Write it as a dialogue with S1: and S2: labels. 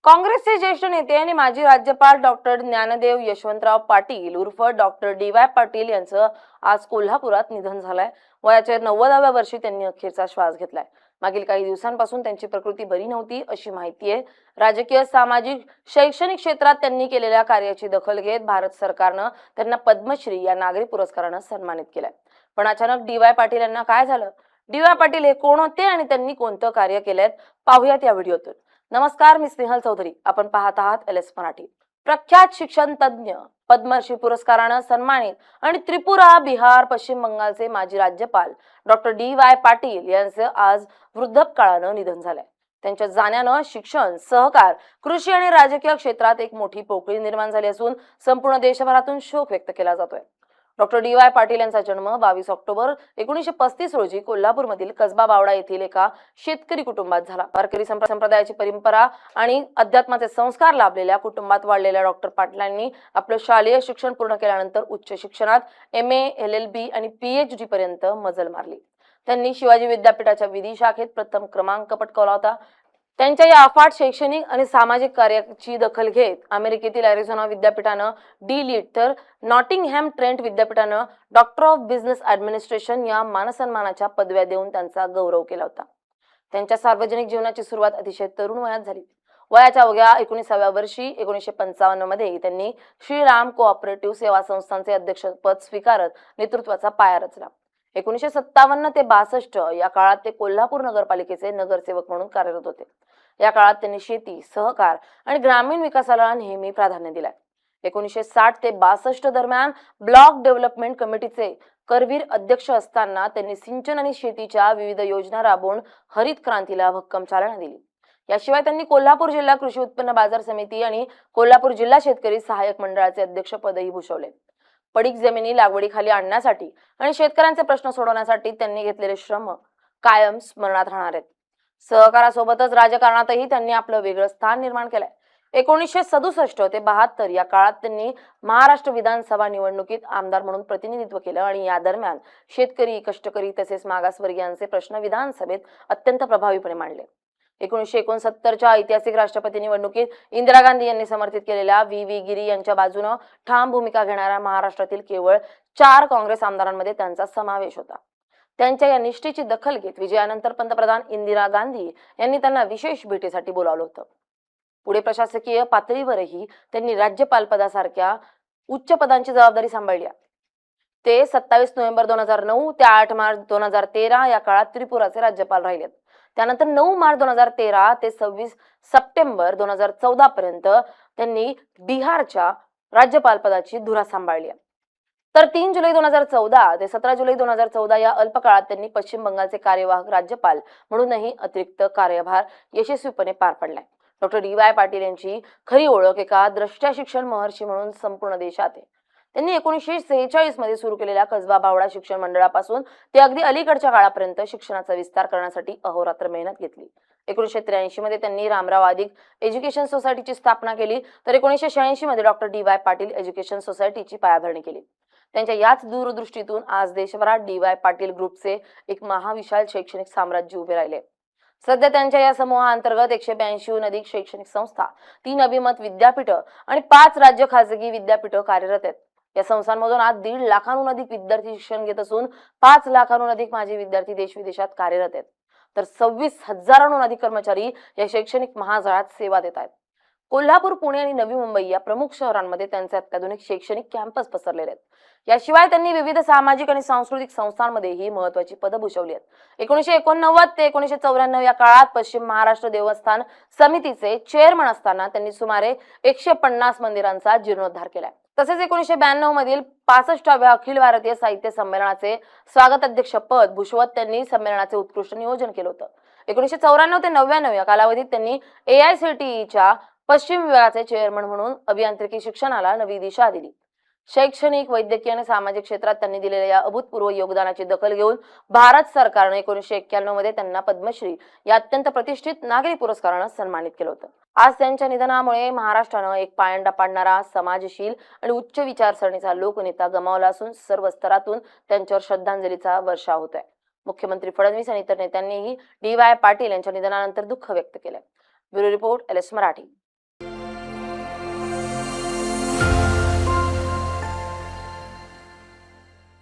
S1: काँग्रेसचे ज्येष्ठ नेते आणि माजी राज्यपाल डॉक्टर ज्ञानदेव यशवंतराव पाटील उर्फ डॉक्टर डी.वाय. पाटील यांचं आज कोल्हापुरात निधन झालंय। वयाच्या 90व्या वर्षी त्यांनी अखेरचा श्वास घेतलाय। मागील काही दिवसांपासून त्यांची प्रकृती बरी नव्हती अशी माहिती आहे। राजकीय, सामाजिक, शैक्षणिक क्षेत्रात त्यांनी केलेल्या कार्याची दखल घेत भारत सरकारनं त्यांना पद्मश्री या नागरी पुरस्कारानं सन्मानित केलंय। पण अचानक डी.वाय. पाटील यांना काय झालं? डी.वाय. पाटील हे कोण होते आणि त्यांनी कोणतं कार्य केलंय? पाहूयात या व्हिडिओतून। नमस्कार, मी स्नेहल चौधरी। आपण पाहत आहात एलएस मराठी। प्रख्यात शिक्षण तज्ञ, पद्मश्री पुरस्कारानं सन्मानित आणि त्रिपुरा, बिहार, पश्चिम बंगालचे माजी राज्यपाल डॉक्टर डी.वाय. पाटील यांचं आज वृद्धापकाळानं निधन झालंय। त्यांच्या जाण्यानं शिक्षण, सहकार, कृषी आणि राजकीय क्षेत्रात एक मोठी पोकळी निर्माण झाली असून संपूर्ण देशभरातून शोक व्यक्त केला जातोय। Doctor DY. पाटील यांचा जन्म 22 ऑक्टोबर 1935 रोजी कोल्हापूरमधील कसबा बावडा येथील एका शेतकरी कुटुंबात झाला। वारकरी संप्रदायाची परंपरा आणि अध्यात्माचे संस्कार लाभलेल्या कुटुंबात वाढलेल्या डॉक्टर पाटलांनी आपलं शालेय शिक्षण पूर्ण केल्यानंतर उच्च शिक्षणात एम.ए., एल.एल.बी. आणि पी.एच.डी. पर्यंत मजल मारली। त्यांनी शिवाजी विद्यापीठाच्या विधी शाखेत प्रथम क्रमांक पटकावला होता। त्यांच्या या अफाट शैक्षणिक आणि सामाजिक कार्याची दखल घेत अमेरिकेतील अॅरिझोना विद्यापीठानं डी.लिट तर नॉटिंगहॅम ट्रेंट विद्यापीठानं डॉक्टर ऑफ बिझनेस ॲडमिनिस्ट्रेशन या मानसन्मानाच्या पदव्या देऊन त्यांचा गौरव केला होता। त्यांच्या सार्वजनिक जीवनाची सुरुवात अतिशय तरुण वयात झाली। वयाच्या अवघ्या 19व्या वर्षी 1955 मध्ये त्यांनी श्रीराम कोऑपरेटिव्ह सेवा संस्थांचे अध्यक्षपद स्वीकारत नेतृत्वाचा पाया रचला। 1957 ते 62 या काळात ते कोल्हापूर नगरपालिकेचे नगरसेवक म्हणून कार्यरत होते। या काळात त्यांनी शेती, सहकार आणि ग्रामीण विकासाला नेहमी प्राधान्य दिले। 1960 ते 62 दरम्यान ब्लॉक डेव्हलपमेंट कमिटीचे करवीर अध्यक्ष असताना त्यांनी सिंचन आणि शेतीच्या विविध योजना राबवून हरित क्रांतीला भक्कम चालना दिली। याशिवाय त्यांनी कोल्हापूर जिल्हा कृषी उत्पन्न बाजार समिती आणि कोल्हापूर जिल्हा शेतकरी सहाय्यक मंडळाचे अध्यक्षपदही भूषवले। पडीक जमिनी लागवडीखाली आणण्यासाठी आणि शेतकऱ्यांचे प्रश्न सोडवण्यासाठी त्यांनी घेतलेले श्रम कायम स्मरणात राहणार आहेत। सहकारासोबतच राजकारणातही त्यांनी आपलं वेगळं स्थान निर्माण केलंय। 1967 ते 72 या काळात त्यांनी महाराष्ट्र विधानसभा निवडणुकीत आमदार म्हणून प्रतिनिधित्व केलं आणि या दरम्यान शेतकरी, कष्टकरी तसेच मागासवर्गीयांचे प्रश्न विधानसभेत अत्यंत प्रभावीपणे मांडले। 1969च्या ऐतिहासिक राष्ट्रपती निवडणुकीत इंदिरा गांधी यांनी समर्थित केलेल्या व्ही गिरी यांच्या बाजूने ठाम भूमिका घेणाऱ्या महाराष्ट्रातील केवळ 4 काँग्रेस आमदारांमध्ये त्यांचा समावेश होता। त्यांच्या या निष्ठेची दखल घेत विजयानंतर पंतप्रधान इंदिरा गांधी यांनी त्यांना विशेष भेटीसाठी बोलावलं होतं। पुढे प्रशासकीय पातळीवरही त्यांनी राज्यपाल पदासारख्या उच्च पदांची जबाबदारी सांभाळली। ते 27 नोव्हेंबर 2009 ते 8 मार्च 2013 या काळात त्रिपुराचे राज्यपाल राहिलेत। त्यानंतर 9 मार्च 2013 ते 26 सप्टेंबर 2014 पर्यंत त्यांनी बिहारच्या राज्यपाल पदाची धुरा सांभाळली। तर 3 जुलै 2014 ते 17 जुलै 2014 या अल्पकाळात त्यांनी पश्चिम बंगालचे कार्यवाहक राज्यपाल म्हणूनही अतिरिक्त कार्यभार यशस्वीपणे पार पडलाय। Doctor DY. पाटील यांची खरी ओळख एका द्रष्टा शिक्षण महर्षी म्हणून संपूर्ण देशात आहे। त्यांनी 1946 मध्ये सुरू केलेल्या कसबा बावडा शिक्षण मंडळापासून ते अगदी अलीकडच्या काळापर्यंत शिक्षणाचा विस्तार करण्यासाठी अहोरात्र मेहनत घेतली। 1983 मध्ये त्यांनी रामराव आदिक एज्युकेशन सोसायटीची स्थापना केली, तर 1986 मध्ये डॉक्टर डी.वाय. पाटील एज्युकेशन सोसायटीची पायाभरणी केली। त्यांच्या याच दूरदृष्टीतून आज देशभरात डी.वाय. पाटील ग्रुपचे एक महाविशाल शैक्षणिक साम्राज्य उभे राहिले। सध्या त्यांच्या या समूहाअंतर्गत 182हून अधिक शैक्षणिक संस्था, 3 अभिमत विद्यापीठ आणि 5 राज्य खासगी विद्यापीठ कार्यरत आहेत। या संस्थांमधून आज 1.5 लाखांहून अधिक विद्यार्थी शिक्षण घेत असून 5 लाखांहून अधिक माजी विद्यार्थी देश-विदेशात कार्यरत आहेत, तर 26,000हून अधिक कर्मचारी या शैक्षणिक महाजाळात सेवा देत आहेत। कोल्हापूर, पुणे आणि नवी मुंबई या प्रमुख शहरांमध्ये त्यांचे अत्याधुनिक शैक्षणिक कॅम्पस पसरलेले आहेत। याशिवाय त्यांनी विविध सामाजिक आणि सांस्कृतिक संस्थांमध्येही महत्त्वाची पदं भूषवली आहेत। 1989 ते 1994 या काळात पश्चिम महाराष्ट्र देवस्थान समितीचे चेअरमन असताना त्यांनी सुमारे 150 मंदिरांचा जीर्णोद्धार केलाय। तसेच 1992 मधील 65व्या अखिल भारतीय साहित्य संमेलनाचे स्वागताध्यक्ष पद भूषवत त्यांनी संमेलनाचे उत्कृष्ट नियोजन केलं होतं। 1994 ते 99 या कालावधीत त्यांनी AICTEच्या पश्चिम विभागाचे चेअरमन म्हणून अभियांत्रिकी शिक्षणाला नवी दिशा दिली। शैक्षणिक, वैद्यकीय आणि सामाजिक क्षेत्रात त्यांनी दिलेल्या या अभूतपूर्व योगदानाची दखल घेऊन भारत सरकारने 1991 मध्ये त्यांना पद्मश्री या अत्यंत प्रतिष्ठित नागरी पुरस्काराने सन्मानित केलं होतं। आज त्यांच्या निधनामुळे महाराष्ट्रानं एक पायंडा पाडणारा, समाजशील आणि उच्च विचारसरणीचा लोकनेता गमावला असून सर्व स्तरातून त्यांच्यावर श्रद्धांजलीचा वर्षाव होतोय। मुख्यमंत्री फडणवीस आणि इतर नेत्यांनीही डी.वाय. पाटील यांच्या निधनानंतर दुःख व्यक्त केलंय। Bureau report, LS Marathi.